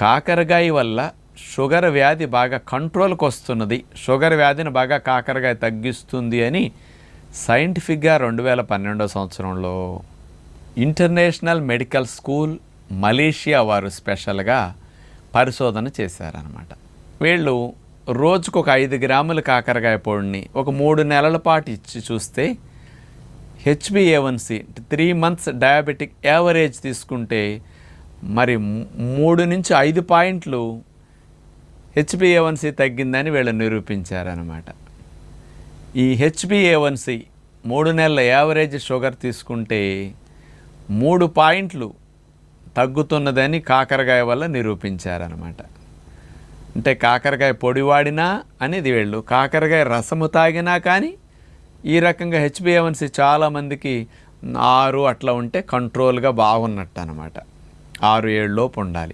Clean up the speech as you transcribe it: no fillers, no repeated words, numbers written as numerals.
కాకరకాయ వల్ల షుగర్ వ్యాధి బాగా కంట్రోల్కి వస్తున్నది, షుగర్ వ్యాధిని బాగా కాకరకాయ తగ్గిస్తుంది అని సైంటిఫిక్గా 2012 సంవత్సరంలో ఇంటర్నేషనల్ మెడికల్ స్కూల్ మలేషియా వారు స్పెషల్గా పరిశోధన చేశారనమాట. వీళ్ళు రోజుకు ఒక 5 గ్రాముల కాకరకాయ పొడిని ఒక 3 నెలల పాటు ఇచ్చి చూస్తే HbA1c 3 months డయాబెటిక్ యావరేజ్ తీసుకుంటే మరి 3 నుంచి 5 పాయింట్లు HbA1c తగ్గిందని వీళ్ళు నిరూపించారనమాట. ఈ HbA1c 3 నెలల యావరేజ్ షుగర్ తీసుకుంటే 3 పాయింట్లు తగ్గుతున్నదని కాకరకాయ వల్ల నిరూపించారనమాట. అంటే కాకరకాయ పొడి వాడినా అనేది వీళ్ళు కాకరకాయ రసము తాగినా కానీ ఈ రకంగా HbA1c చాలామందికి 6 అట్లా ఉంటే కంట్రోల్గా బాగున్నట్టు అనమాట. 6-7 లోపు ఉండాలి.